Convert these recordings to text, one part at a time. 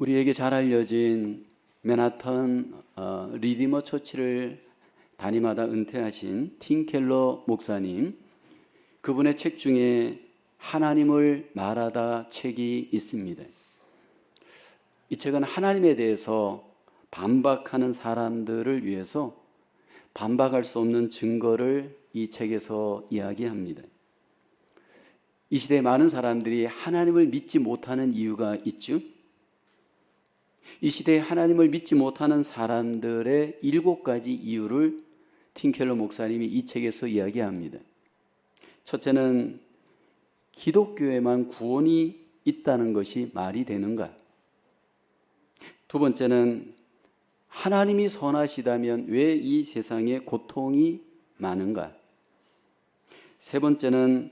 우리에게 잘 알려진 맨하탄 리디머 처치를 단임하다 은퇴하신 팀 켈러 목사님, 그분의 책 중에 하나님을 말하다 책이 있습니다. 이 책은 하나님에 대해서 반박하는 사람들을 위해서 반박할 수 없는 증거를 이 책에서 이야기합니다. 이 시대에 많은 사람들이 하나님을 믿지 못하는 이유가 있죠. 이 시대에 하나님을 믿지 못하는 사람들의 7가지 이유를 팀 켈러 목사님이 이 책에서 이야기합니다. 첫째는 기독교에만 구원이 있다는 것이 말이 되는가? 두 번째는 하나님이 선하시다면 왜 이 세상에 고통이 많은가? 세 번째는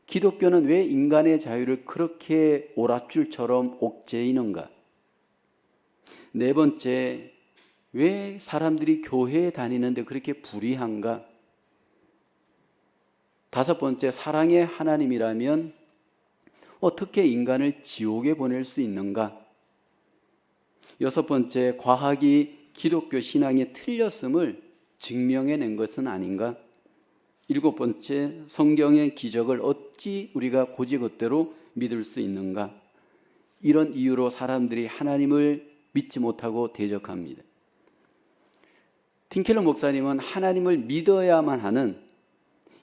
기독교는 왜 인간의 자유를 그렇게 오랏줄처럼 옥죄이는가? 네 번째, 왜 사람들이 교회에 다니는데 그렇게 불의한가? 다섯 번째, 사랑의 하나님이라면 어떻게 인간을 지옥에 보낼 수 있는가? 여섯 번째, 과학이 기독교 신앙에 틀렸음을 증명해낸 것은 아닌가? 일곱 번째, 성경의 기적을 어찌 우리가 고지것대로 믿을 수 있는가? 이런 이유로 사람들이 하나님을 믿지 못하고 대적합니다. 팀 켈러 목사님은 하나님을 믿어야만 하는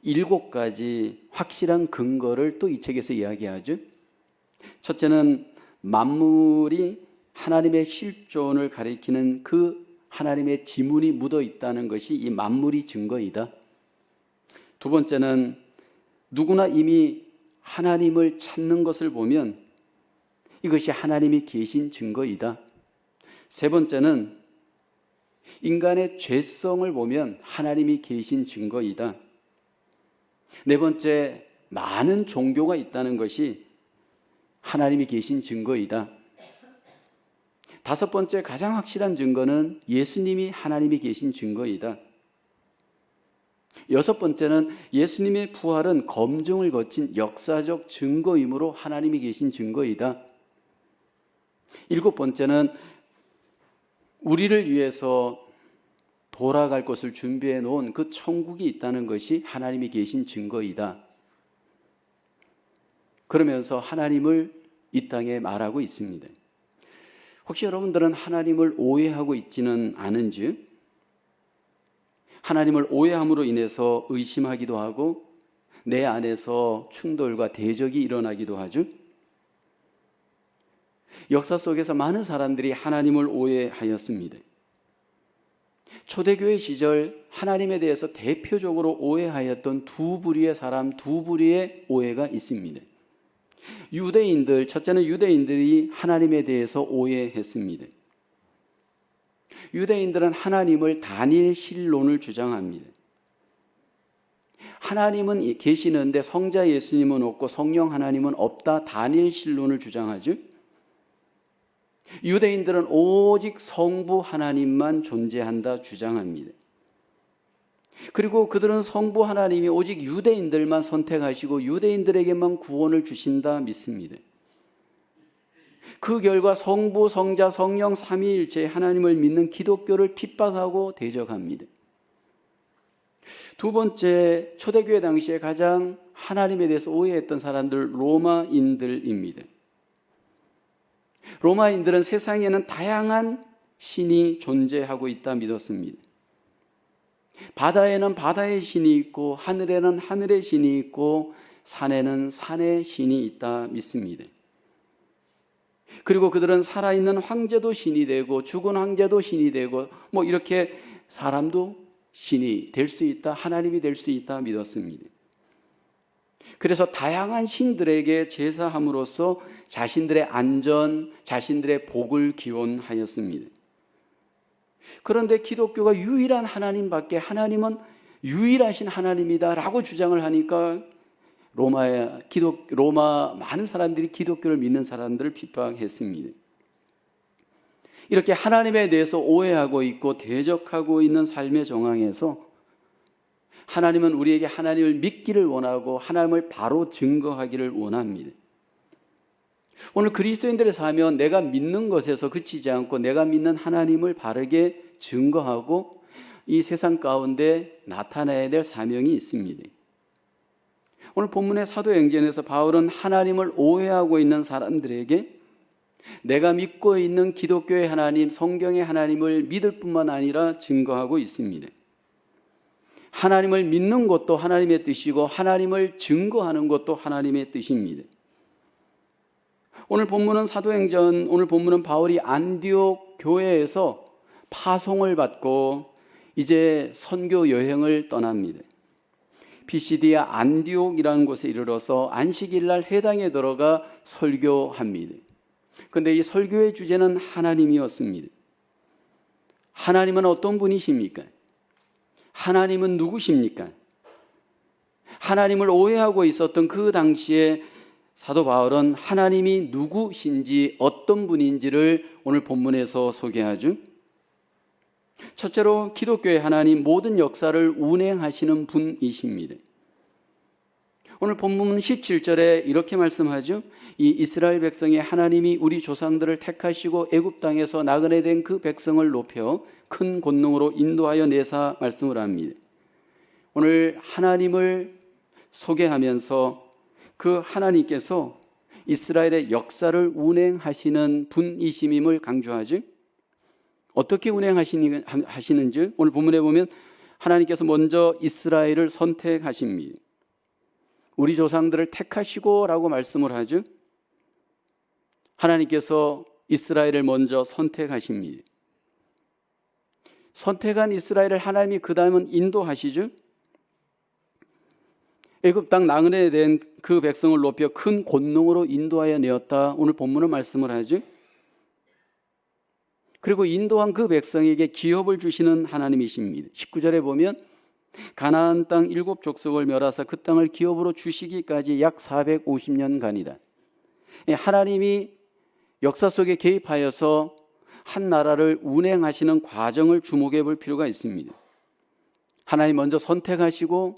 7가지 확실한 근거를 또 이 책에서 이야기하죠. 첫째는 만물이 하나님의 실존을 가리키는 그 하나님의 지문이 묻어 있다는 것이 이 만물이 증거이다. 두 번째는 누구나 이미 하나님을 찾는 것을 보면 이것이 하나님이 계신 증거이다. 세 번째는 인간의 죄성을 보면 하나님이 계신 증거이다. 네 번째, 많은 종교가 있다는 것이 하나님이 계신 증거이다. 다섯 번째, 가장 확실한 증거는 예수님이 하나님이 계신 증거이다. 여섯 번째는 예수님의 부활은 검증을 거친 역사적 증거이므로 하나님이 계신 증거이다. 일곱 번째는 우리를 위해서 돌아갈 것을 준비해 놓은 그 천국이 있다는 것이 하나님이 계신 증거이다. 그러면서 하나님을 이 땅에 말하고 있습니다. 혹시 여러분들은 하나님을 오해하고 있지는 않은지? 하나님을 오해함으로 인해서 의심하기도 하고 내 안에서 충돌과 대적이 일어나기도 하죠. 역사 속에서 많은 사람들이 하나님을 오해하였습니다. 초대교회 시절 하나님에 대해서 대표적으로 오해하였던 두 부류의 사람, 두 부류의 오해가 있습니다. 유대인들, 첫째는 유대인들이 하나님에 대해서 오해했습니다. 유대인들은 하나님을 단일신론을 주장합니다. 하나님은 계시는데 성자 예수님은 없고 성령 하나님은 없다, 단일신론을 주장하죠. 유대인들은 오직 성부 하나님만 존재한다 주장합니다. 그리고 그들은 성부 하나님이 오직 유대인들만 선택하시고 유대인들에게만 구원을 주신다 믿습니다. 그 결과 성부, 성자, 성령 삼위일체 하나님을 믿는 기독교를 핍박하고 대적합니다. 두 번째, 초대교회 당시에 가장 하나님에 대해서 오해했던 사람들, 로마인들입니다. 로마인들은 세상에는 다양한 신이 존재하고 있다 믿었습니다. 바다에는 바다의 신이 있고 하늘에는 하늘의 신이 있고 산에는 산의 신이 있다 믿습니다. 그리고 그들은 살아있는 황제도 신이 되고 죽은 황제도 신이 되고 이렇게 사람도 신이 될 수 있다, 하나님이 될 수 있다 믿었습니다. 그래서 다양한 신들에게 제사함으로써 자신들의 안전, 자신들의 복을 기원하였습니다. 그런데 기독교가 유일한 하나님밖에, 하나님은 유일하신 하나님이다라고 주장을 하니까 로마 많은 사람들이 기독교를 믿는 사람들을 핍박했습니다. 이렇게 하나님에 대해서 오해하고 있고 대적하고 있는 삶의 정황에서 하나님은 우리에게 하나님을 믿기를 원하고 하나님을 바로 증거하기를 원합니다. 오늘 그리스도인들의 사면 내가 믿는 것에서 그치지 않고 내가 믿는 하나님을 바르게 증거하고 이 세상 가운데 나타내야 될 사명이 있습니다. 오늘 본문의 사도행전에서 바울은 하나님을 오해하고 있는 사람들에게 내가 믿고 있는 기독교의 하나님, 성경의 하나님을 믿을 뿐만 아니라 증거하고 있습니다. 하나님을 믿는 것도 하나님의 뜻이고 하나님을 증거하는 것도 하나님의 뜻입니다. 오늘 본문은 사도행전, 오늘 본문은 바울이 안디옥 교회에서 파송을 받고 이제 선교 여행을 떠납니다. 피시디아 안디옥이라는 곳에 이르러서 안식일 날 회당에 들어가 설교합니다. 그런데 이 설교의 주제는 하나님이었습니다. 하나님은 어떤 분이십니까? 하나님은 누구십니까? 하나님을 오해하고 있었던 그 당시에 사도 바울은 하나님이 누구신지 어떤 분인지를 오늘 본문에서 소개하죠. 첫째로 기독교의 하나님, 모든 역사를 운행하시는 분이십니다. 오늘 본문 17절에 이렇게 말씀하죠. 이 이스라엘 백성의 하나님이 우리 조상들을 택하시고 애굽 땅에서 나그네 된 그 백성을 높여 큰 권능으로 인도하여 내사 말씀을 합니다. 오늘 하나님을 소개하면서 그 하나님께서 이스라엘의 역사를 운행하시는 분이심임을 강조하죠. 어떻게 운행하시는지 오늘 본문에 보면 하나님께서 먼저 이스라엘을 선택하십니다. 우리 조상들을 택하시고 라고 말씀을 하죠. 하나님께서 이스라엘을 먼저 선택하십니다. 선택한 이스라엘을 하나님이 그 다음은 인도하시죠. 애굽 땅 나그네 된 그 백성을 높여 큰 권능으로 인도하여 내었다. 오늘 본문은 말씀을 하죠. 그리고 인도한 그 백성에게 기업을 주시는 하나님이십니다. 19절에 보면 가나안 땅 7족속을 멸하사 그 땅을 기업으로 주시기까지 약 450년간이다. 하나님이 역사 속에 개입하여서 한 나라를 운행하시는 과정을 주목해 볼 필요가 있습니다. 하나님 먼저 선택하시고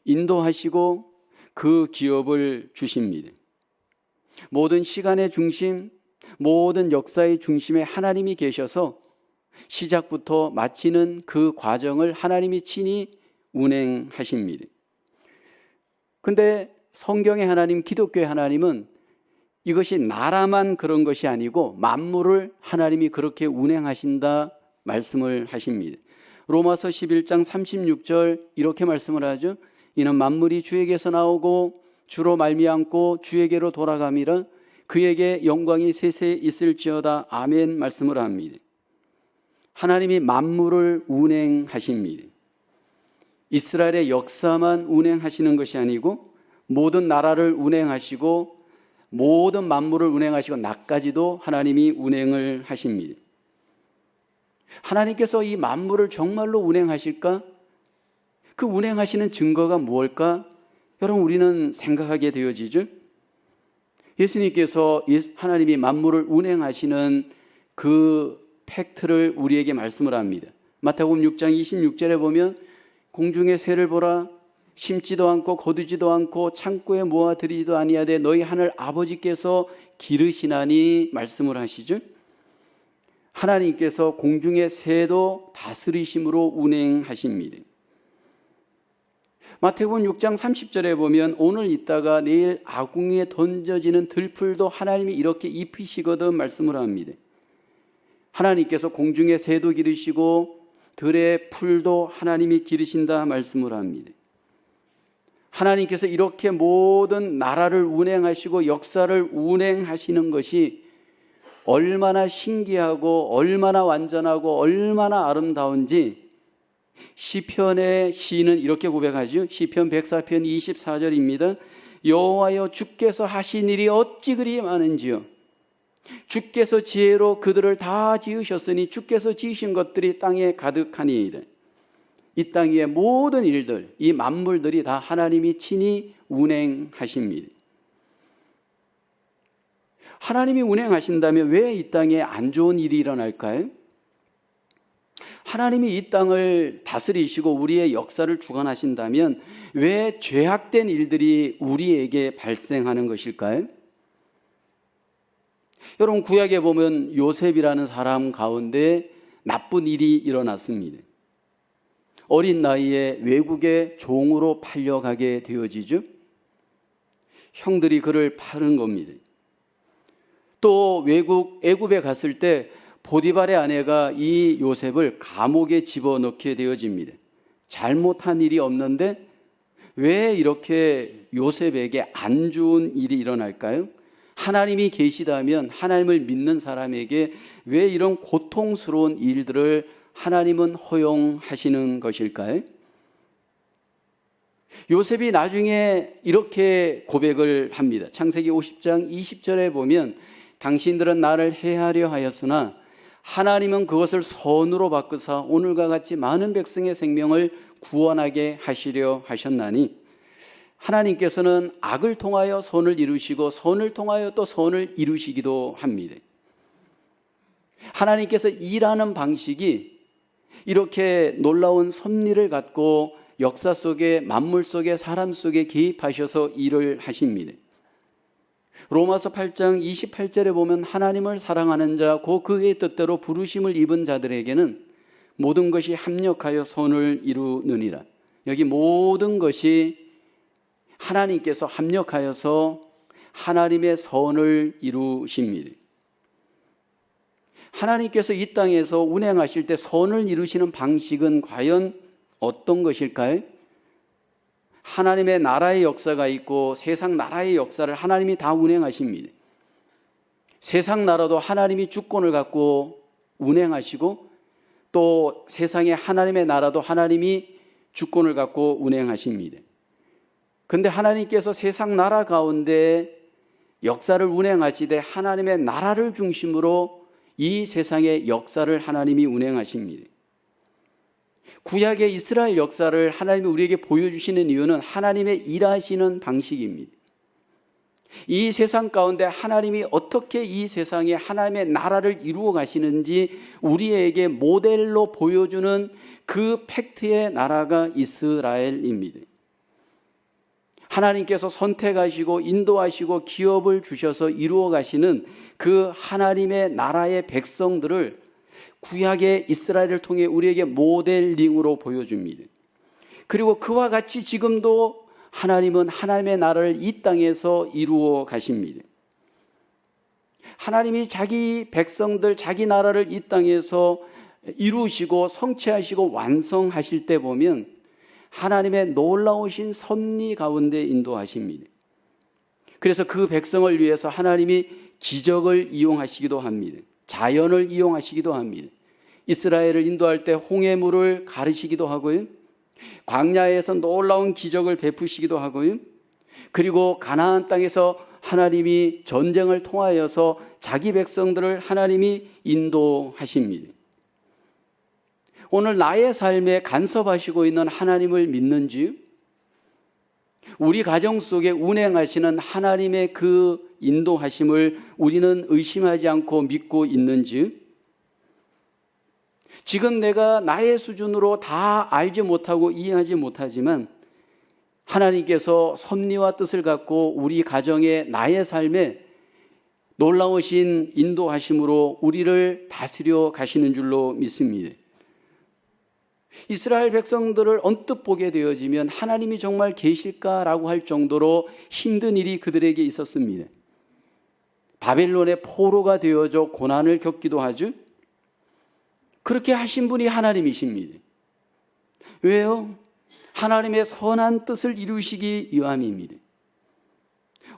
인도하시고 그 기업을 주십니다. 모든 시간의 중심, 모든 역사의 중심에 하나님이 계셔서 시작부터 마치는 그 과정을 하나님이 친히 운행하십니다. 그런데 성경의 하나님, 기독교의 하나님은 이것이 나라만 그런 것이 아니고 만물을 하나님이 그렇게 운행하신다 말씀을 하십니다. 로마서 11장 36절 이렇게 말씀을 하죠. 이는 만물이 주에게서 나오고 주로 말미암고 주에게로 돌아감이라 그에게 영광이 세세 있을지어다. 아멘 말씀을 합니다. 하나님이 만물을 운행하십니다. 이스라엘의 역사만 운행하시는 것이 아니고 모든 나라를 운행하시고 모든 만물을 운행하시고 나까지도 하나님이 운행을 하십니다. 하나님께서 이 만물을 정말로 운행하실까? 그 운행하시는 증거가 무엇일까? 여러분 우리는 생각하게 되어지죠. 예수님께서 하나님이 만물을 운행하시는 그 팩트를 우리에게 말씀을 합니다. 마태복음 6장 26절에 보면 공중의 새를 보라 심지도 않고 거두지도 않고 창고에 모아 들이지도 아니하되 너희 하늘 아버지께서 기르시나니 말씀을 하시죠. 하나님께서 공중의 새도 다스리심으로 운행하십니다. 마태복음 6장 30절에 보면 오늘 있다가 내일 아궁이에 던져지는 들풀도 하나님이 이렇게 입히시거든 말씀을 합니다. 하나님께서 공중의 새도 기르시고 들의 풀도 하나님이 기르신다 말씀을 합니다. 하나님께서 이렇게 모든 나라를 운행하시고 역사를 운행하시는 것이 얼마나 신기하고 얼마나 완전하고 얼마나 아름다운지 시편의 시인은 이렇게 고백하죠. 시편 104편 24절입니다. 여호와여 주께서 하신 일이 어찌 그리 많은지요. 주께서 지혜로 그들을 다 지으셨으니 주께서 지으신 것들이 땅에 가득하니이다. 이 땅 위의 모든 일들, 이 만물들이 다 하나님이 친히 운행하십니다. 하나님이 운행하신다면 왜 이 땅에 안 좋은 일이 일어날까요? 하나님이 이 땅을 다스리시고 우리의 역사를 주관하신다면 왜 죄악된 일들이 우리에게 발생하는 것일까요? 여러분, 구약에 보면 요셉이라는 사람 가운데 나쁜 일이 일어났습니다. 어린 나이에 외국의 종으로 팔려가게 되어지죠. 형들이 그를 파는 겁니다. 또 애굽에 갔을 때 보디발의 아내가 이 요셉을 감옥에 집어넣게 되어집니다. 잘못한 일이 없는데 왜 이렇게 요셉에게 안 좋은 일이 일어날까요? 하나님이 계시다면 하나님을 믿는 사람에게 왜 이런 고통스러운 일들을 하나님은 허용하시는 것일까요? 요셉이 나중에 이렇게 고백을 합니다. 창세기 50장 20절에 보면 당신들은 나를 해하려 하였으나 하나님은 그것을 선으로 바꾸사 오늘과 같이 많은 백성의 생명을 구원하게 하시려 하셨나니, 하나님께서는 악을 통하여 선을 이루시고 선을 통하여 또 선을 이루시기도 합니다. 하나님께서 일하는 방식이 이렇게 놀라운 섭리를 갖고 역사 속에, 만물 속에, 사람 속에 개입하셔서 일을 하십니다. 로마서 8장 28절에 보면 하나님을 사랑하는 자, 곧 그의 뜻대로 부르심을 입은 자들에게는 모든 것이 합력하여 선을 이루느니라. 여기 모든 것이 하나님께서 합력하여서 하나님의 선을 이루십니다. 하나님께서 이 땅에서 운행하실 때 선을 이루시는 방식은 과연 어떤 것일까요? 하나님의 나라의 역사가 있고 세상 나라의 역사를 하나님이 다 운행하십니다. 세상 나라도 하나님이 주권을 갖고 운행하시고, 또 세상의 하나님의 나라도 하나님이 주권을 갖고 운행하십니다. 그런데 하나님께서 세상 나라 가운데 역사를 운행하시되 하나님의 나라를 중심으로 이 세상의 역사를 하나님이 운행하십니다. 구약의 이스라엘 역사를 하나님이 우리에게 보여주시는 이유는 하나님의 일하시는 방식입니다. 이 세상 가운데 하나님이 어떻게 이 세상에 하나님의 나라를 이루어 가시는지 우리에게 모델로 보여주는 그 팩트의 나라가 이스라엘입니다. 하나님께서 선택하시고 인도하시고 기업을 주셔서 이루어 가시는 그 하나님의 나라의 백성들을 구약의 이스라엘을 통해 우리에게 모델링으로 보여줍니다. 그리고 그와 같이 지금도 하나님은 하나님의 나라를 이 땅에서 이루어 가십니다. 하나님이 자기 백성들, 자기 나라를 이 땅에서 이루시고 성취하시고 완성하실 때 보면 하나님의 놀라우신 섭리 가운데 인도하십니다. 그래서 그 백성을 위해서 하나님이 기적을 이용하시기도 합니다. 자연을 이용하시기도 합니다. 이스라엘을 인도할 때 홍해물을 가르시기도 하고요. 광야에서 놀라운 기적을 베푸시기도 하고요. 그리고 가나안 땅에서 하나님이 전쟁을 통하여서 자기 백성들을 하나님이 인도하십니다. 오늘 나의 삶에 간섭하시고 있는 하나님을 믿는지요? 우리 가정 속에 운행하시는 하나님의 그 인도하심을 우리는 의심하지 않고 믿고 있는지요? 지금 내가 나의 수준으로 다 알지 못하고 이해하지 못하지만 하나님께서 섭리와 뜻을 갖고 우리 가정에, 나의 삶에 놀라우신 인도하심으로 우리를 다스려 가시는 줄로 믿습니다. 이스라엘 백성들을 언뜻 보게 되어지면 하나님이 정말 계실까라고 할 정도로 힘든 일이 그들에게 있었습니다. 바벨론의 포로가 되어져 고난을 겪기도 하죠. 그렇게 하신 분이 하나님이십니다. 왜요? 하나님의 선한 뜻을 이루시기 위함입니다.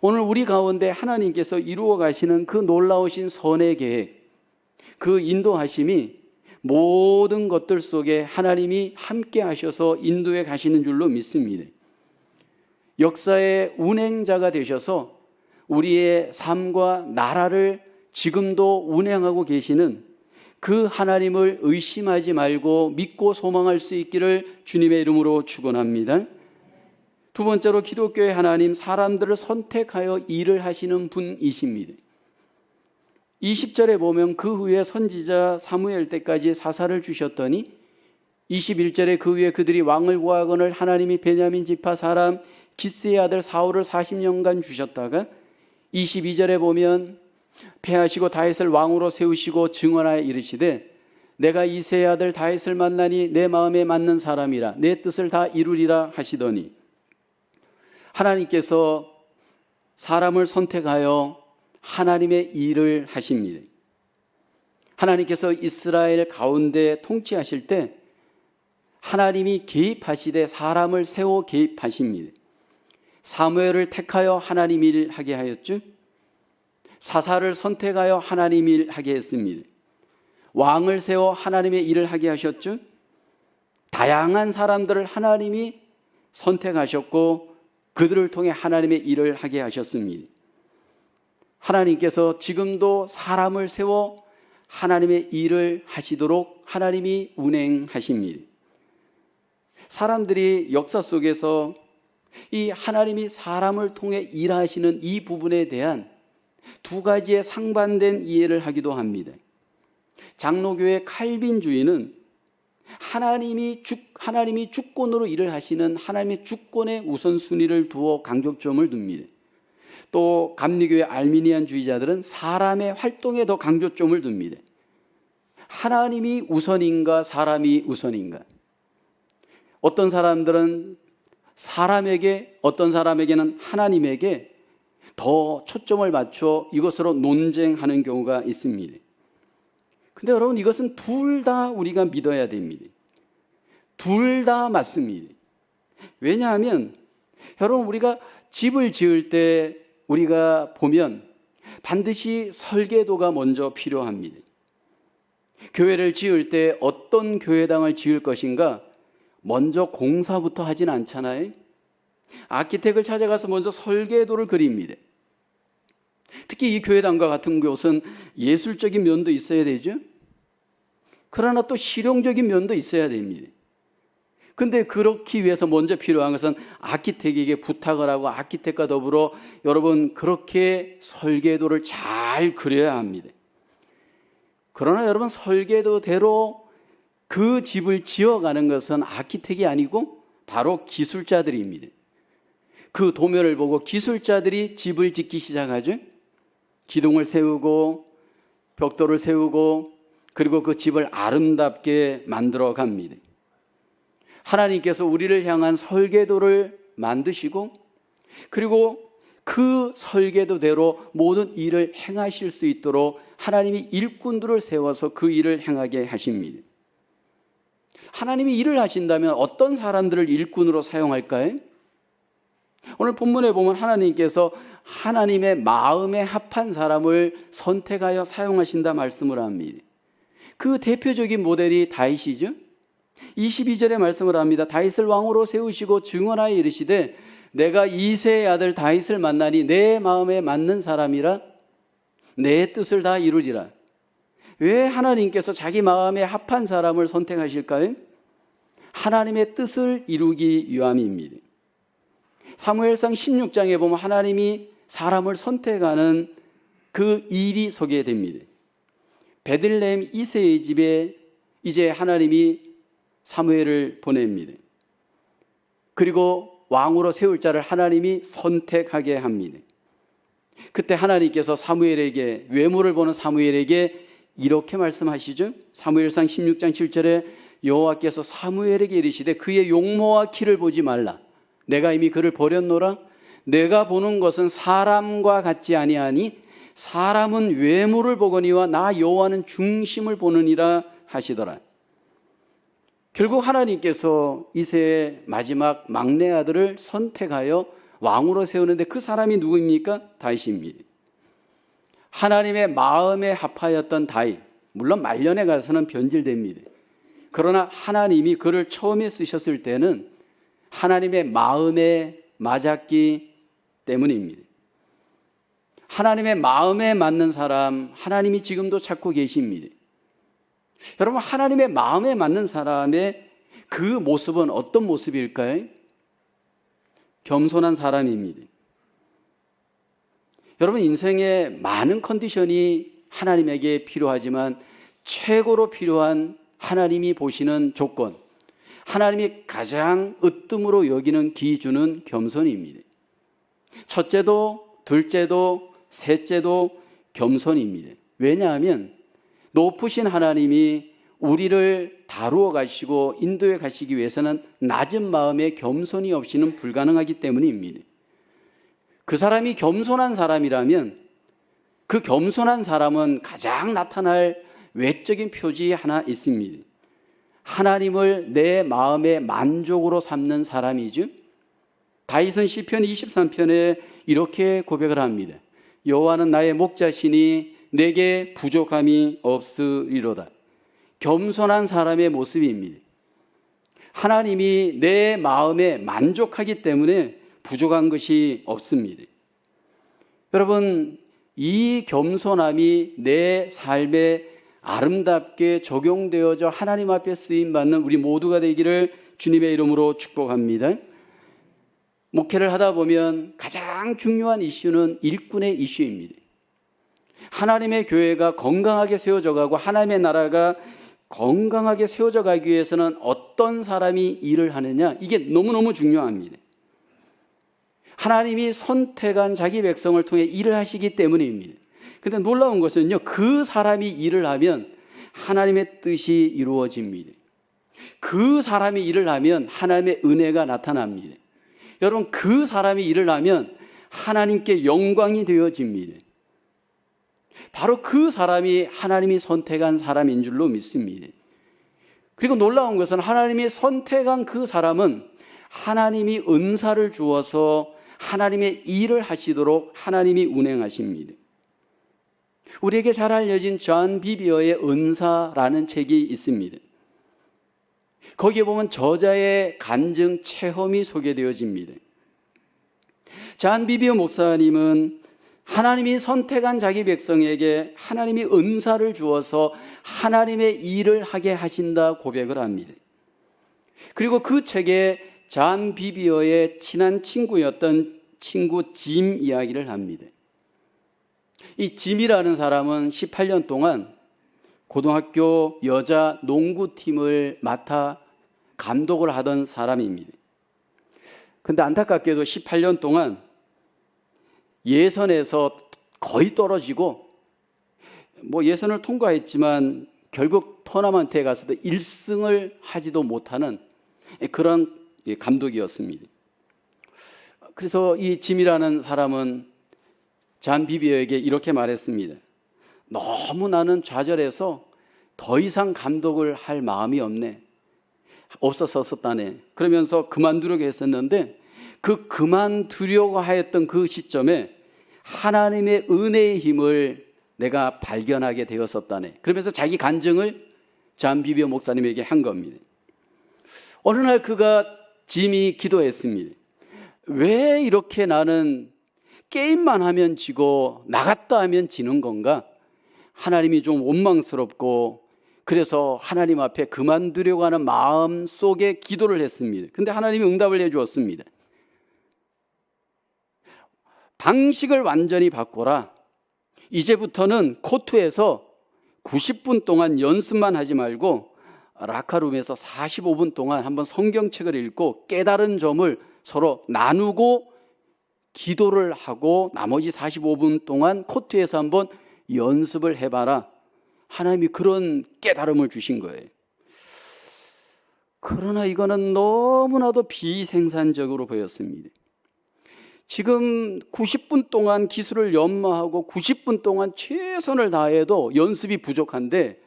오늘 우리 가운데 하나님께서 이루어 가시는 그 놀라우신 선의 계획, 그 인도하심이 모든 것들 속에 하나님이 함께 하셔서 인도해 가시는 줄로 믿습니다. 역사의 운행자가 되셔서 우리의 삶과 나라를 지금도 운행하고 계시는 그 하나님을 의심하지 말고 믿고 소망할 수 있기를 주님의 이름으로 축원합니다. 두 번째로 기독교의 하나님, 사람들을 선택하여 일을 하시는 분이십니다. 20절에 보면 그 후에 선지자 사무엘 때까지 사사를 주셨더니 21절에 그 후에 그들이 왕을 구하거늘 하나님이 베냐민 지파 사람 기스의 아들 사울을 40년간 주셨다가 22절에 보면 패하시고 다윗을 왕으로 세우시고 증언하여 이르시되 내가 이새의 아들 다윗을 만나니 내 마음에 맞는 사람이라 내 뜻을 다 이루리라 하시더니, 하나님께서 사람을 선택하여 하나님의 일을 하십니다. 하나님께서 이스라엘 가운데 통치하실 때 하나님이 개입하시되 사람을 세워 개입하십니다. 사무엘을 택하여 하나님 일 하게 하였죠. 사사를 선택하여 하나님 일 하게 했습니다. 왕을 세워 하나님의 일을 하게 하셨죠. 다양한 사람들을 하나님이 선택하셨고 그들을 통해 하나님의 일을 하게 하셨습니다. 하나님께서 지금도 사람을 세워 하나님의 일을 하시도록 하나님이 운행하십니다. 사람들이 역사 속에서 이 하나님이 사람을 통해 일하시는 이 부분에 대한 두 가지의 상반된 이해를 하기도 합니다. 장로교의 칼빈주의는 하나님이 주권으로 일을 하시는 하나님의 주권의 우선순위를 두어 강조점을 둡니다. 또 감리교의 알미니안주의자들은 사람의 활동에 더 강조점을 둡니다. 하나님이 우선인가 사람이 우선인가? 어떤 사람들은 사람에게, 어떤 사람에게는 하나님에게 더 초점을 맞춰 이것으로 논쟁하는 경우가 있습니다. 근데 여러분, 이것은 둘 다 우리가 믿어야 됩니다. 둘 다 맞습니다. 왜냐하면 여러분, 우리가 집을 지을 때 우리가 보면 반드시 설계도가 먼저 필요합니다. 교회를 지을 때 어떤 교회당을 지을 것인가 먼저 공사부터 하진 않잖아요. 아키텍을 찾아가서 먼저 설계도를 그립니다. 특히 이 교회당과 같은 곳은 예술적인 면도 있어야 되죠. 그러나 또 실용적인 면도 있어야 됩니다. 근데 그렇기 위해서 먼저 필요한 것은 아키텍에게 부탁을 하고 아키텍과 더불어 여러분 그렇게 설계도를 잘 그려야 합니다. 그러나 여러분, 설계도대로 그 집을 지어가는 것은 아키텍이 아니고 바로 기술자들입니다. 그 도면을 보고 기술자들이 집을 짓기 시작하죠. 기둥을 세우고 벽돌을 세우고 그리고 그 집을 아름답게 만들어 갑니다. 하나님께서 우리를 향한 설계도를 만드시고 그리고 그 설계도대로 모든 일을 행하실 수 있도록 하나님이 일꾼들을 세워서 그 일을 행하게 하십니다. 하나님이 일을 하신다면 어떤 사람들을 일꾼으로 사용할까요? 오늘 본문에 보면 하나님께서 하나님의 마음에 합한 사람을 선택하여 사용하신다 말씀을 합니다. 그 대표적인 모델이 다윗이죠. 22절에 말씀을 합니다. 다윗을 왕으로 세우시고 증언하여 이르시되 내가 이새의 아들 다윗을 만나니 내 마음에 맞는 사람이라 내 뜻을 다 이루리라. 왜 하나님께서 자기 마음에 합한 사람을 선택하실까요? 하나님의 뜻을 이루기 위함입니다. 사무엘상 16장에 보면 하나님이 사람을 선택하는 그 일이 소개됩니다. 베들레헴 이새의 집에 이제 하나님이 사무엘을 보냅니다. 그리고 왕으로 세울 자를 하나님이 선택하게 합니다. 그때 하나님께서 사무엘에게, 외모를 보는 사무엘에게 이렇게 말씀하시죠. 사무엘상 16장 7절에 여호와께서 사무엘에게 이르시되 그의 용모와 키를 보지 말라. 내가 이미 그를 버렸노라. 내가 보는 것은 사람과 같지 아니하니 사람은 외모를 보거니와 나 여호와는 중심을 보느니라 하시더라. 결국 하나님께서 이새의 마지막 막내 아들을 선택하여 왕으로 세우는데 그 사람이 누구입니까? 다윗입니다. 하나님의 마음에 합하였던 다윗, 물론 말년에 가서는 변질됩니다. 그러나 하나님이 그를 처음에 쓰셨을 때는 하나님의 마음에 맞았기 때문입니다. 하나님의 마음에 맞는 사람, 하나님이 지금도 찾고 계십니다. 여러분, 하나님의 마음에 맞는 사람의 그 모습은 어떤 모습일까요? 겸손한 사람입니다. 여러분, 인생에 많은 컨디션이 하나님에게 필요하지만 최고로 필요한 하나님이 보시는 조건, 하나님이 가장 으뜸으로 여기는 기준은 겸손입니다. 첫째도 둘째도 셋째도 겸손입니다. 왜냐하면 높으신 하나님이 우리를 다루어 가시고 인도해 가시기 위해서는 낮은 마음에 겸손이 없이는 불가능하기 때문입니다. 그 사람이 겸손한 사람이라면 그 겸손한 사람은 가장 나타날 외적인 표지 하나 있습니다. 하나님을 내 마음의 만족으로 삼는 사람이죠. 다윗은 시편 23편에 이렇게 고백을 합니다. 여호와는 나의 목자시니 내게 부족함이 없으리로다. 겸손한 사람의 모습입니다. 하나님이 내 마음에 만족하기 때문에 부족한 것이 없습니다. 여러분, 이 겸손함이 내 삶에 아름답게 적용되어져 하나님 앞에 쓰임받는 우리 모두가 되기를 주님의 이름으로 축복합니다. 목회를 하다 보면 가장 중요한 이슈는 일꾼의 이슈입니다. 하나님의 교회가 건강하게 세워져 가고 하나님의 나라가 건강하게 세워져 가기 위해서는 어떤 사람이 일을 하느냐, 이게 너무너무 중요합니다. 하나님이 선택한 자기 백성을 통해 일을 하시기 때문입니다. 그런데 놀라운 것은요, 그 사람이 일을 하면 하나님의 뜻이 이루어집니다. 그 사람이 일을 하면 하나님의 은혜가 나타납니다. 여러분, 그 사람이 일을 하면 하나님께 영광이 되어집니다. 바로 그 사람이 하나님이 선택한 사람인 줄로 믿습니다. 그리고 놀라운 것은 하나님이 선택한 그 사람은 하나님이 은사를 주어서 하나님의 일을 하시도록 하나님이 운행하십니다. 우리에게 잘 알려진 존 비비어의 은사라는 책이 있습니다. 거기에 보면 저자의 간증 체험이 소개되어집니다. 존 비비어 목사님은 하나님이 선택한 자기 백성에게 하나님이 은사를 주어서 하나님의 일을 하게 하신다 고백을 합니다. 그리고 그 책에 존 비비어의 친한 친구였던 친구 짐 이야기를 합니다. 이 짐이라는 사람은 18년 동안 고등학교 여자 농구팀을 맡아 감독을 하던 사람입니다. 그런데 안타깝게도 18년 동안 예선에서 거의 떨어지고, 예선을 통과했지만 결국 토너먼트에 가서도 1승을 하지도 못하는 그런 감독이었습니다. 그래서 이 짐이라는 사람은 존 비비어에게 이렇게 말했습니다. 너무 나는 좌절해서 더 이상 감독을 할 마음이 없었다네. 그러면서 그만두려고 했었는데 그 그만두려고 하였던 그 시점에 하나님의 은혜의 힘을 내가 발견하게 되었었다네. 그러면서 자기 간증을 존 비비어 목사님에게 한 겁니다. 어느 날 짐이 기도했습니다. 왜 이렇게 나는 게임만 하면 지고 나갔다 하면 지는 건가? 하나님이 좀 원망스럽고, 그래서 하나님 앞에 그만두려고 하는 마음 속에 기도를 했습니다. 근데 하나님이 응답을 해주었습니다. 방식을 완전히 바꿔라. 이제부터는 코트에서 90분 동안 연습만 하지 말고 라카룸에서 45분 동안 한번 성경책을 읽고 깨달은 점을 서로 나누고 기도를 하고 나머지 45분 동안 코트에서 한번 연습을 해봐라. 하나님이 그런 깨달음을 주신 거예요. 그러나 이거는 너무나도 비생산적으로 보였습니다. 지금 90분 동안 기술을 연마하고 90분 동안 최선을 다해도 연습이 부족한데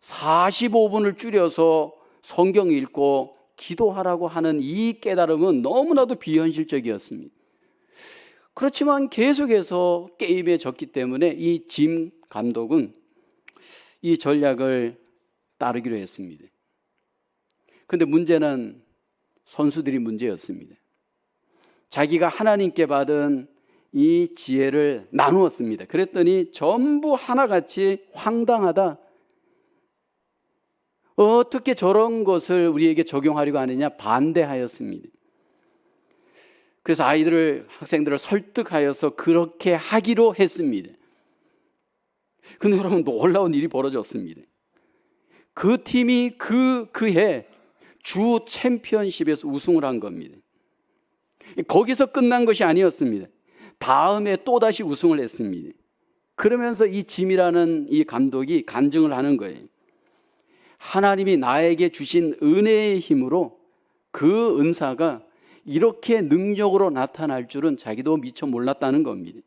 45분을 줄여서 성경 읽고 기도하라고 하는 이 깨달음은 너무나도 비현실적이었습니다. 그렇지만 계속해서 게임에 졌기 때문에 이 짐 감독은 이 전략을 따르기로 했습니다. 그런데 문제는 선수들이 문제였습니다. 자기가 하나님께 받은 이 지혜를 나누었습니다. 그랬더니 전부 하나같이 황당하다. 어떻게 저런 것을 우리에게 적용하려고 하느냐 반대하였습니다. 그래서 학생들을 설득하여서 그렇게 하기로 했습니다. 근데 여러분, 놀라운 일이 벌어졌습니다. 그 팀이 그해 주 챔피언십에서 우승을 한 겁니다. 거기서 끝난 것이 아니었습니다. 다음에 또다시 우승을 했습니다. 그러면서 이 짐이라는 이 감독이 간증을 하는 거예요. 하나님이 나에게 주신 은혜의 힘으로 그 은사가 이렇게 능력으로 나타날 줄은 자기도 미처 몰랐다는 겁니다.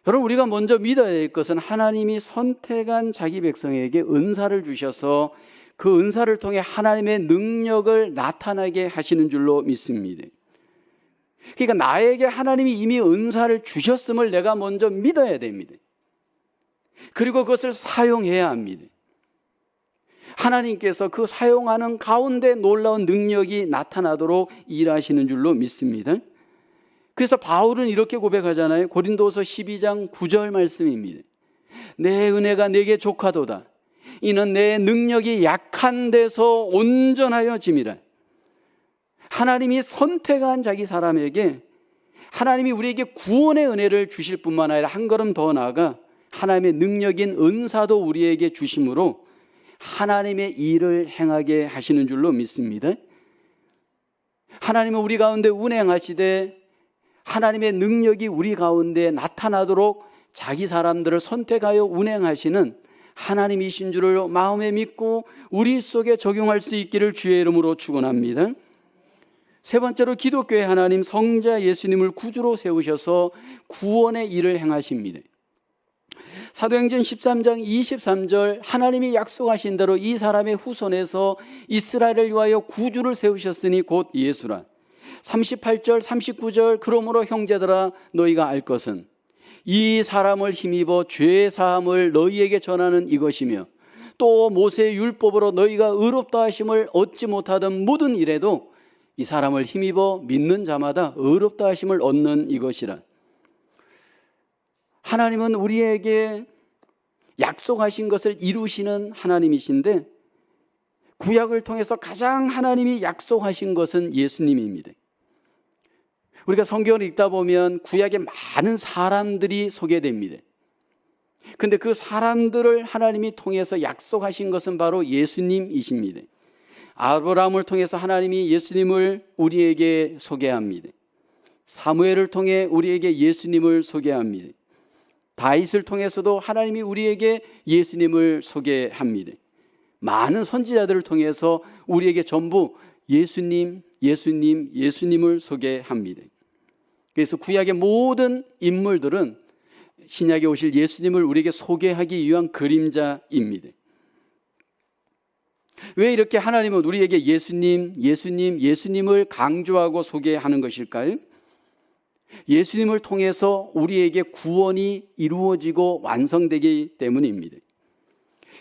여러분, 우리가 먼저 믿어야 될 것은 하나님이 선택한 자기 백성에게 은사를 주셔서 그 은사를 통해 하나님의 능력을 나타나게 하시는 줄로 믿습니다. 그러니까 나에게 하나님이 이미 은사를 주셨음을 내가 먼저 믿어야 됩니다. 그리고 그것을 사용해야 합니다. 하나님께서 그 사용하는 가운데 놀라운 능력이 나타나도록 일하시는 줄로 믿습니다. 그래서 바울은 이렇게 고백하잖아요. 고린도서 12장 9절 말씀입니다. 내 은혜가 내게 족하도다. 이는 내 능력이 약한 데서 온전하여 짐이라. 하나님이 선택한 자기 사람에게 하나님이 우리에게 구원의 은혜를 주실 뿐만 아니라 한 걸음 더 나아가 하나님의 능력인 은사도 우리에게 주심으로 하나님의 일을 행하게 하시는 줄로 믿습니다. 하나님은 우리 가운데 운행하시되 하나님의 능력이 우리 가운데 나타나도록 자기 사람들을 선택하여 운행하시는 하나님이신 줄을 마음에 믿고 우리 속에 적용할 수 있기를 주의 이름으로 축원합니다. 세 번째로 기독교의 하나님 성자 예수님을 구주로 세우셔서 구원의 일을 행하십니다. 사도행전 13장 23절 하나님이 약속하신 대로 이 사람의 후손에서 이스라엘을 위하여 구주를 세우셨으니 곧 예수라. 38절 39절 그러므로 형제들아 너희가 알 것은 이 사람을 힘입어 죄 사함을 너희에게 전하는 이것이며 또 모세의 율법으로 너희가 의롭다 하심을 얻지 못하던 모든 일에도 이 사람을 힘입어 믿는 자마다 의롭다 하심을 얻는 이것이라. 하나님은 우리에게 약속하신 것을 이루시는 하나님이신데 구약을 통해서 가장 하나님이 약속하신 것은 예수님입니다. 우리가 성경을 읽다 보면 구약에 많은 사람들이 소개됩니다. 그런데 그 사람들을 하나님이 통해서 약속하신 것은 바로 예수님이십니다. 아브라함을 통해서 하나님이 예수님을 우리에게 소개합니다. 사무엘을 통해 우리에게 예수님을 소개합니다. 다윗을 통해서도 하나님이 우리에게 예수님을 소개합니다. 많은 선지자들을 통해서 우리에게 전부 예수님, 예수님, 예수님을 소개합니다. 그래서 구약의 모든 인물들은 신약에 오실 예수님을 우리에게 소개하기 위한 그림자입니다. 왜 이렇게 하나님은 우리에게 예수님, 예수님, 예수님을 강조하고 소개하는 것일까요? 예수님을 통해서 우리에게 구원이 이루어지고 완성되기 때문입니다.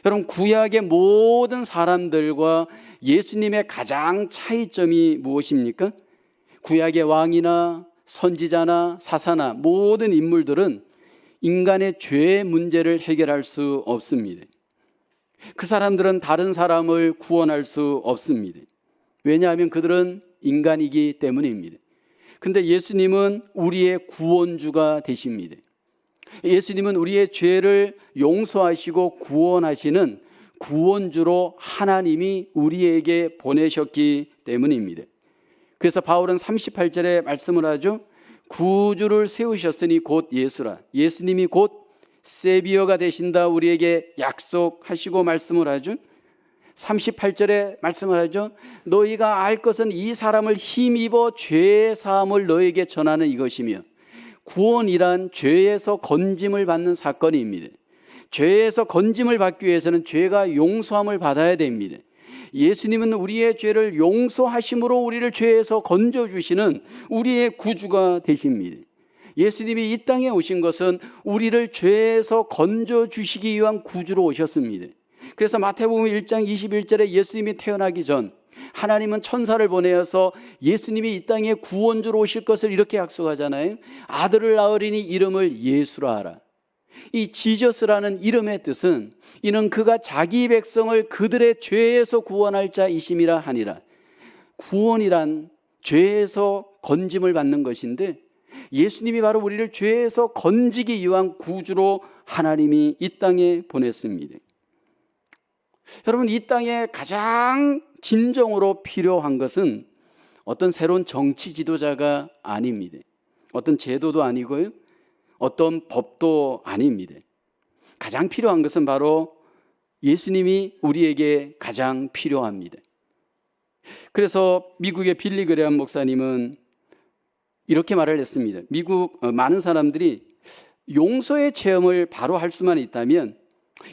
여러분, 구약의 모든 사람들과 예수님의 가장 차이점이 무엇입니까? 구약의 왕이나 선지자나 사사나 모든 인물들은 인간의 죄의 문제를 해결할 수 없습니다. 그 사람들은 다른 사람을 구원할 수 없습니다. 왜냐하면 그들은 인간이기 때문입니다. 근데 예수님은 우리의 구원주가 되십니다. 예수님은 우리의 죄를 용서하시고 구원하시는 구원주로 하나님이 우리에게 보내셨기 때문입니다. 그래서 바울은 38절에 말씀을 하죠. 구주를 세우셨으니 곧 예수라. 예수님이 곧 세비어가 되신다 우리에게 약속하시고 말씀을 하죠. 38절에 말씀을 하죠. 너희가 알 것은 이 사람을 힘입어 죄의 사함을 너희에게 전하는 이것이며, 구원이란 죄에서 건짐을 받는 사건입니다. 죄에서 건짐을 받기 위해서는 죄가 용서함을 받아야 됩니다. 예수님은 우리의 죄를 용서하심으로 우리를 죄에서 건져주시는 우리의 구주가 되십니다. 예수님이 이 땅에 오신 것은 우리를 죄에서 건져주시기 위한 구주로 오셨습니다. 그래서 마태복음 1장 21절에 예수님이 태어나기 전 하나님은 천사를 보내어서 예수님이 이 땅에 구원주로 오실 것을 이렇게 약속하잖아요. 아들을 낳으리니 이름을 예수라 하라. 이 지저스라는 이름의 뜻은 이는 그가 자기 백성을 그들의 죄에서 구원할 자이심이라 하니라. 구원이란 죄에서 건짐을 받는 것인데 예수님이 바로 우리를 죄에서 건지기 위한 구주로 하나님이 이 땅에 보냈습니다. 여러분, 이 땅에 가장 진정으로 필요한 것은 어떤 새로운 정치 지도자가 아닙니다. 어떤 제도도 아니고요. 어떤 법도 아닙니다. 가장 필요한 것은 바로 예수님이 우리에게 가장 필요합니다. 그래서 미국의 빌리 그레엄 목사님은 이렇게 말을 했습니다. 미국 많은 사람들이 용서의 체험을 바로 할 수만 있다면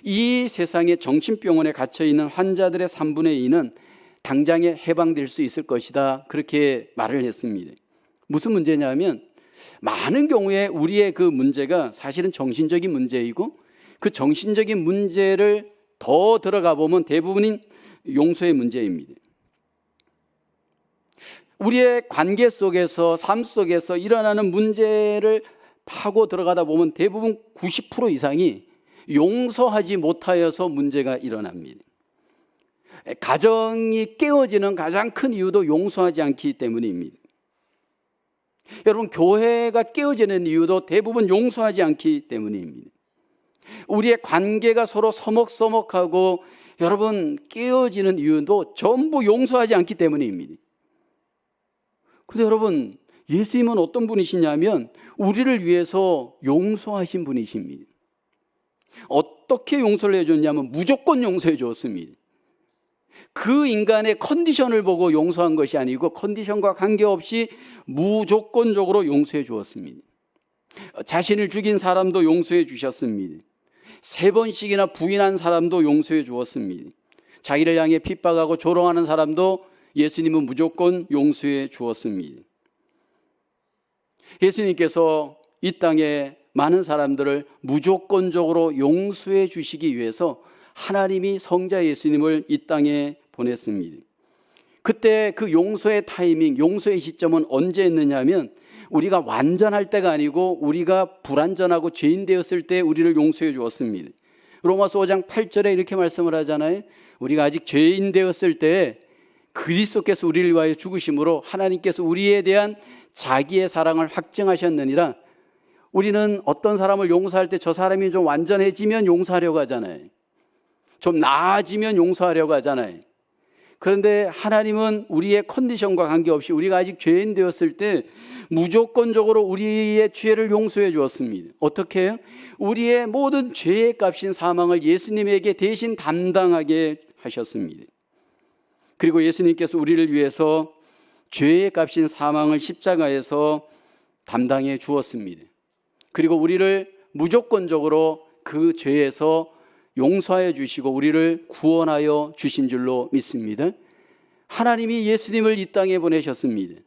이 세상의 정신병원에 갇혀있는 환자들의 3분의 2는 당장에 해방될 수 있을 것이다. 그렇게 말을 했습니다. 무슨 문제냐면 많은 경우에 우리의 그 문제가 사실은 정신적인 문제이고 그 정신적인 문제를 더 들어가 보면 대부분인 용서의 문제입니다. 우리의 관계 속에서 삶 속에서 일어나는 문제를 파고 들어가다 보면 대부분 90% 이상이 용서하지 못하여서 문제가 일어납니다. 가정이 깨어지는 가장 큰 이유도 용서하지 않기 때문입니다. 여러분, 교회가 깨어지는 이유도 대부분 용서하지 않기 때문입니다. 우리의 관계가 서로 서먹서먹하고 여러분 깨어지는 이유도 전부 용서하지 않기 때문입니다. 근데 여러분, 예수님은 어떤 분이시냐면 우리를 위해서 용서하신 분이십니다. 어떻게 용서를 해줬냐면 무조건 용서해 주었습니다. 그 인간의 컨디션을 보고 용서한 것이 아니고 컨디션과 관계없이 무조건적으로 용서해 주었습니다. 자신을 죽인 사람도 용서해 주셨습니다. 3번씩이나 부인한 사람도 용서해 주었습니다. 자기를 향해 핍박하고 조롱하는 사람도 예수님은 무조건 용서해 주었습니다. 예수님께서 이 땅에 많은 사람들을 무조건적으로 용서해 주시기 위해서 하나님이 성자 예수님을 이 땅에 보냈습니다. 그때 그 용서의 타이밍, 용서의 시점은 언제였느냐면 우리가 완전할 때가 아니고 우리가 불완전하고 죄인 되었을 때 우리를 용서해 주었습니다. 로마서 5장 8절에 이렇게 말씀을 하잖아요. 우리가 아직 죄인 되었을 때 그리스도께서 우리를 위하여 죽으심으로 하나님께서 우리에 대한 자기의 사랑을 확증하셨느니라. 우리는 어떤 사람을 용서할 때 저 사람이 좀 완전해지면 용서하려고 하잖아요. 좀 나아지면 용서하려고 하잖아요. 그런데 하나님은 우리의 컨디션과 관계없이 우리가 아직 죄인 되었을 때 무조건적으로 우리의 죄를 용서해 주었습니다. 어떻게 해요? 우리의 모든 죄의 값인 사망을 예수님에게 대신 담당하게 하셨습니다. 그리고 예수님께서 우리를 위해서 죄의 값인 사망을 십자가에서 담당해 주었습니다. 그리고 우리를 무조건적으로 그 죄에서 용서하여 주시고 우리를 구원하여 주신 줄로 믿습니다. 하나님이 예수님을 이 땅에 보내셨습니다.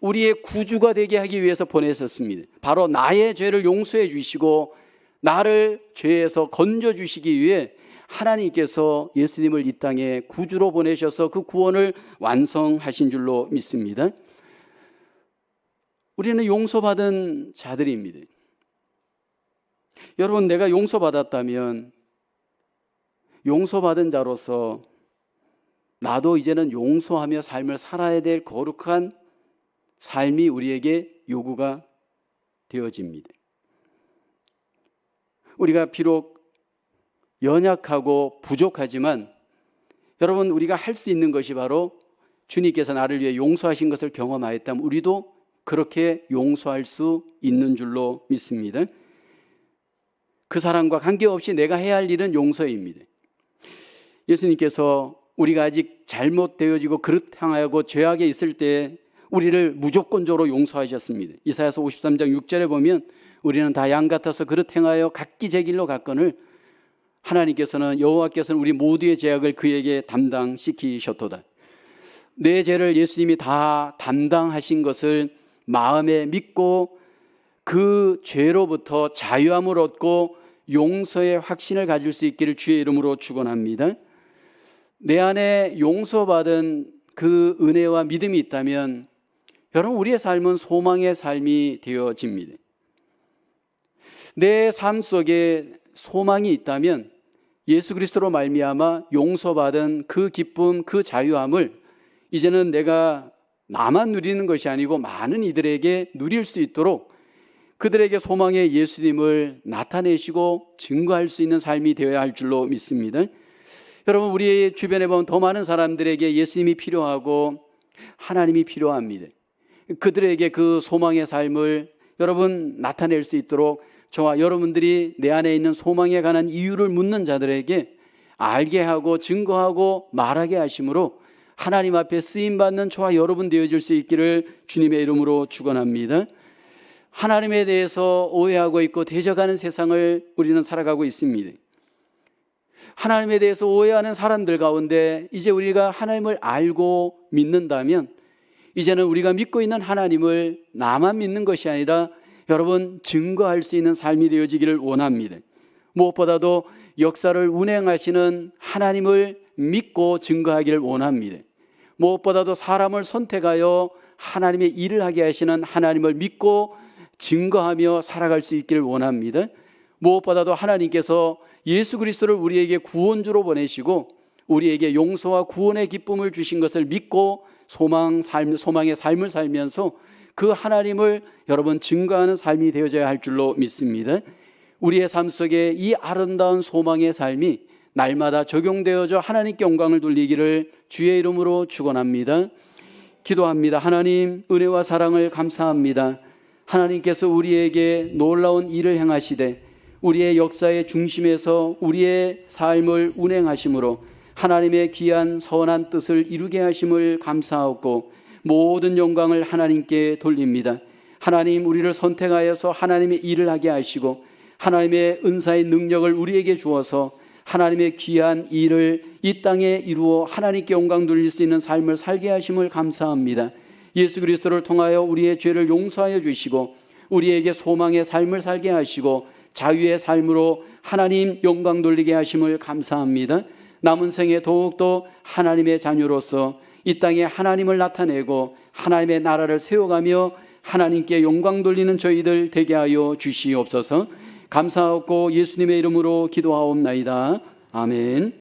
우리의 구주가 되게 하기 위해서 보내셨습니다. 바로 나의 죄를 용서해 주시고 나를 죄에서 건져 주시기 위해 하나님께서 예수님을 이 땅에 구주로 보내셔서 그 구원을 완성하신 줄로 믿습니다. 우리는 용서받은 자들입니다. 여러분, 내가 용서받았다면 용서받은 자로서 나도 이제는 용서하며 삶을 살아야 될 거룩한 삶이 우리에게 요구가 되어집니다. 우리가 비록 연약하고 부족하지만 여러분, 우리가 할 수 있는 것이 바로 주님께서 나를 위해 용서하신 것을 경험하였다면 우리도 그렇게 용서할 수 있는 줄로 믿습니다. 그 사람과 관계없이 내가 해야 할 일은 용서입니다. 예수님께서 우리가 아직 잘못되어지고 그릇 향하고 죄악에 있을 때 우리를 무조건적으로 용서하셨습니다. 이사야서 53장 6절에 보면 우리는 다 양 같아서 그릇 행하여 각기 제 길로 갔거늘 하나님께서는 여호와께서는 우리 모두의 죄악을 그에게 담당시키셨도다. 내 죄를 예수님이 다 담당하신 것을 마음에 믿고 그 죄로부터 자유함을 얻고 용서의 확신을 가질 수 있기를 주의 이름으로 축원합니다. 내 안에 용서받은 그 은혜와 믿음이 있다면 여러분, 우리의 삶은 소망의 삶이 되어집니다. 내 삶 속에 소망이 있다면 예수 그리스도로 말미암아 용서받은 그 기쁨, 그 자유함을 이제는 내가 나만 누리는 것이 아니고 많은 이들에게 누릴 수 있도록 그들에게 소망의 예수님을 나타내시고 증거할 수 있는 삶이 되어야 할 줄로 믿습니다. 여러분, 우리 주변에 보면 더 많은 사람들에게 예수님이 필요하고 하나님이 필요합니다. 그들에게 그 소망의 삶을 여러분 나타낼 수 있도록 저와 여러분들이 내 안에 있는 소망에 관한 이유를 묻는 자들에게 알게 하고 증거하고 말하게 하심으로 하나님 앞에 쓰임받는 저와 여러분 되어질 수 있기를 주님의 이름으로 축원합니다. 하나님에 대해서 오해하고 있고 대적하는 세상을 우리는 살아가고 있습니다. 하나님에 대해서 오해하는 사람들 가운데 이제 우리가 하나님을 알고 믿는다면 이제는 우리가 믿고 있는 하나님을 나만 믿는 것이 아니라 여러분 증거할 수 있는 삶이 되어지기를 원합니다. 무엇보다도 역사를 운행하시는 하나님을 믿고 증거하기를 원합니다. 무엇보다도 사람을 선택하여 하나님의 일을 하게 하시는 하나님을 믿고 증거하며 살아갈 수 있기를 원합니다. 무엇보다도 하나님께서 예수 그리스도를 우리에게 구원주로 보내시고 우리에게 용서와 구원의 기쁨을 주신 것을 믿고 소망의 삶을 살면서 그 하나님을 여러분 증거하는 삶이 되어져야 할 줄로 믿습니다. 우리의 삶 속에 이 아름다운 소망의 삶이 날마다 적용되어져 하나님께 영광을 돌리기를 주의 이름으로 축원합니다. 기도합니다. 하나님 은혜와 사랑을 감사합니다. 하나님께서 우리에게 놀라운 일을 행하시되 우리의 역사의 중심에서 우리의 삶을 운행하심으로 하나님의 귀한 선한 뜻을 이루게 하심을 감사하고 모든 영광을 하나님께 돌립니다. 하나님 우리를 선택하여서 하나님의 일을 하게 하시고 하나님의 은사의 능력을 우리에게 주어서 하나님의 귀한 일을 이 땅에 이루어 하나님께 영광 돌릴 수 있는 삶을 살게 하심을 감사합니다. 예수 그리스도를 통하여 우리의 죄를 용서하여 주시고 우리에게 소망의 삶을 살게 하시고 자유의 삶으로 하나님 영광 돌리게 하심을 감사합니다. 남은 생에 더욱더 하나님의 자녀로서 이 땅에 하나님을 나타내고 하나님의 나라를 세워가며 하나님께 영광 돌리는 저희들 되게 하여 주시옵소서. 감사하고 예수님의 이름으로 기도하옵나이다. 아멘.